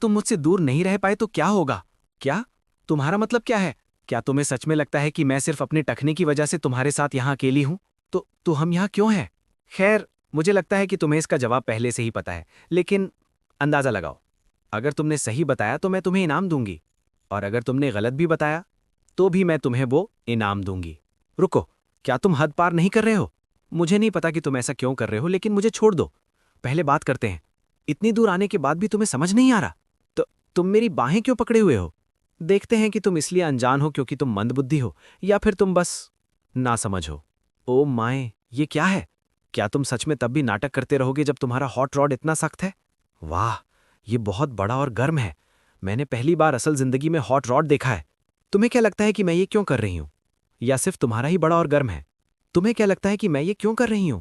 तुम मुझसे दूर नहीं रह पाए तो क्या होगा? क्या? तुम्हारा मतलब क्या है? क्या तुम्हें सच में लगता है कि मैं सिर्फ अपने टखने की वजह से तुम्हारे साथ यहाँ अकेली हूं? तो हम यहाँ क्यों हैं? खैर, मुझे लगता है कि तुम्हें इसका जवाब पहले से ही पता है, लेकिन अंदाजा लगाओ। अगर तुमने सही बताया तो मैं तुम्हें इनाम दूंगी, और अगर तुमने गलत भी बताया तो भी मैं तुम्हें वो इनाम दूंगी। रुको, क्या तुम हद पार नहीं कर रहे हो? मुझे नहीं पता कि तुम ऐसा क्यों कर रहे हो, लेकिन मुझे छोड़ दो। पहले बात करते हैं। इतनी दूर आने के बाद भी तुम्हें समझ नहीं आ रहा? तो तुम मेरी बाहें क्यों पकड़े हुए हो? देखते हैं कि तुम इसलिए अनजान हो क्योंकि तुम मंदबुद्धि हो, या फिर तुम बस ना समझ हो। ओ माए, ये क्या है? क्या तुम सच में तब भी नाटक करते रहोगे जब तुम्हारा हॉट रॉड इतना सख्त है? वाह, ये बहुत बड़ा और गर्म है। मैंने पहली बार असल जिंदगी में हॉट रॉड देखा है। तुम्हें क्या लगता है कि मैं ये क्यों कर रही हूं? या सिर्फ तुम्हारा ही बड़ा और गर्म है? तुम्हें क्या लगता है कि मैं ये क्यों कर रही हूं?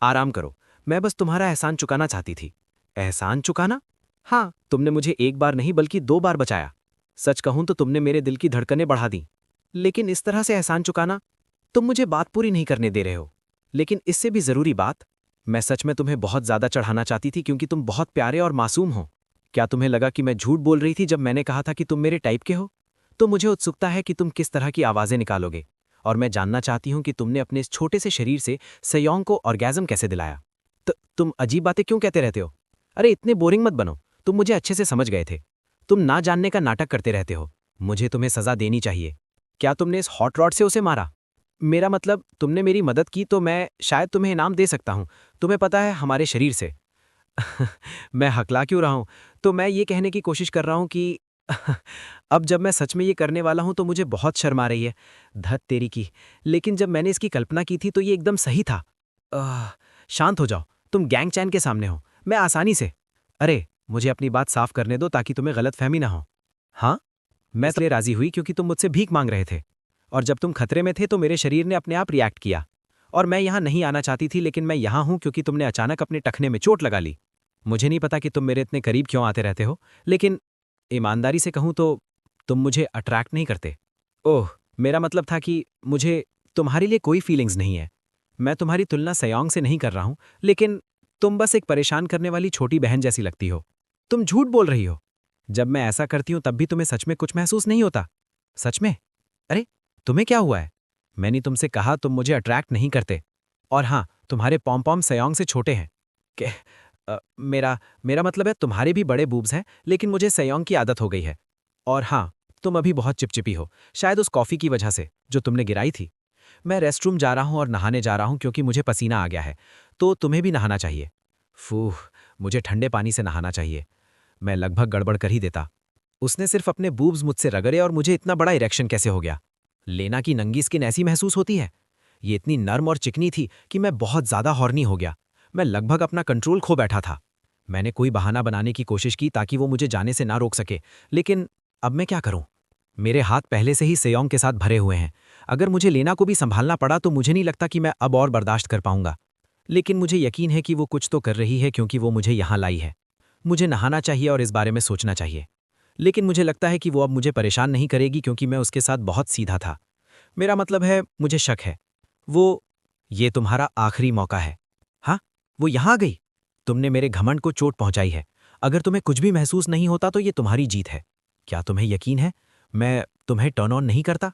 आराम करो, मैं बस तुम्हारा एहसान चुकाना चाहती थी। एहसान चुकाना? हाँ, तुमने मुझे एक बार नहीं बल्कि 2 बार बचाया। सच कहूं तो तुमने मेरे दिल की धड़कनें बढ़ा दी। लेकिन इस तरह से एहसान चुकाना? तुम मुझे बात पूरी नहीं करने दे रहे हो। लेकिन इससे भी जरूरी बात, मैं सच में तुम्हें बहुत ज्यादा चढ़ाना चाहती थी क्योंकि तुम बहुत प्यारे और मासूम हो। क्या तुम्हें लगा कि मैं झूठ बोल रही थी जब मैंने कहा था कि तुम मेरे टाइप के हो? तो मुझे उत्सुकता है कि तुम किस तरह की आवाजें निकालोगे, और मैं जानना चाहती हूं कि तुमने अपने इस छोटे से शरीर से सयोंग को ऑर्गेज़म कैसे दिलाया। तुम अजीब बातें क्यों कहते रहते हो? अरे इतने बोरिंग मत बनो, तुम मुझे अच्छे से समझ गए थे। तुम ना जानने का नाटक करते रहते हो। मुझे तुम्हें सजा देनी चाहिए। क्या तुमने इस हॉट रॉड से उसे मारा? मेरा मतलब, तुमने मेरी मदद की तो मैं शायद तुम्हें इनाम दे सकता हूं। तुम्हें पता है, हमारे शरीर से। मैं हकला क्यों रहा हूं? तो मैं ये कहने की कोशिश कर रहा हूं कि अब जब मैं सच में ये करने वाला हूं तो मुझे बहुत शर्म आ रही है। धत तेरी की। लेकिन जब मैंने इसकी कल्पना की थी तो ये एकदम सही था। आह, शांत हो जाओ। तुम गैंग चैन के सामने हो, मैं आसानी से। अरे, मुझे अपनी बात साफ करने दो ताकि तुम्हें गलतफहमी ना हो। हाँ, मैं इसलिए राजी हुई क्योंकि तुम मुझसे भीख मांग रहे थे, और जब तुम खतरे में थे तो मेरे शरीर ने अपने आप रिएक्ट किया। और मैं यहाँ नहीं आना चाहती थी, लेकिन मैं यहाँ हूँ क्योंकि तुमने अचानक अपने टखने में चोट लगा ली। मुझे नहीं पता कि तुम मेरे इतने करीब क्यों आते रहते हो, लेकिन ईमानदारी से कहूँ तो तुम मुझे अट्रैक्ट नहीं करते। ओह, मेरा मतलब था कि मुझे तुम्हारे लिए कोई फीलिंग्स नहीं है। मैं तुम्हारी तुलना सयोंग से नहीं कर रहा हूं, लेकिन तुम बस एक परेशान करने वाली छोटी बहन जैसी लगती हो। तुम झूठ बोल रही हो। जब मैं ऐसा करती हूं तब भी तुम्हें सच में कुछ महसूस नहीं होता? सच में? अरे, तुम्हें क्या हुआ है? मैंने तुमसे कहा तुम मुझे अट्रैक्ट नहीं करते। और हाँ, तुम्हारे पॉम पॉम सयोंग से छोटे हैं। के मेरा मेरा मतलब है, तुम्हारे भी बड़े बूब्स हैं, लेकिन मुझे सयोंग की आदत हो गई है। और हाँ, तुम अभी बहुत चिपचिपी हो, शायद उस कॉफ़ी की वजह से जो तुमने गिराई थी। मैं रेस्टरूम जा रहा हूँ और नहाने जा रहा हूँ क्योंकि मुझे पसीना आ गया है, तो तुम्हें भी नहाना चाहिए। फूह, मुझे ठंडे पानी से नहाना चाहिए। मैं लगभग गड़बड़ कर ही देता। उसने सिर्फ अपने बूब्स मुझसे रगड़े और मुझे इतना बड़ा इरेक्शन कैसे हो गया? लेना की नंगी स्किन ऐसी महसूस होती है? ये इतनी नर्म और चिकनी थी कि मैं बहुत ज्यादा हॉर्नी हो गया। मैं लगभग अपना कंट्रोल खो बैठा था। मैंने कोई बहाना बनाने की कोशिश की ताकि वो मुझे जाने से ना रोक सके, लेकिन अब मैं क्या करूं? मेरे हाथ पहले से ही सेयोंग के साथ भरे हुए हैं। अगर मुझे लेना को भी संभालना पड़ा तो मुझे नहीं लगता कि मैं अब और बर्दाश्त कर पाऊंगा। लेकिन मुझे यकीन है कि वो कुछ तो कर रही है क्योंकि वो मुझे यहाँ लाई है। मुझे नहाना चाहिए और इस बारे में सोचना चाहिए। लेकिन मुझे लगता है कि वो अब मुझे परेशान नहीं करेगी क्योंकि मैं उसके साथ बहुत सीधा था। मेरा मतलब है, मुझे शक है। वो ये तुम्हारा आखिरी मौका है। हाँ, वो यहाँ आ गई। तुमने मेरे घमंड को चोट पहुंचाई है। अगर तुम्हें कुछ भी महसूस नहीं होता तो ये तुम्हारी जीत है। क्या तुम्हें यकीन है मैं तुम्हें टर्न ऑन नहीं करता?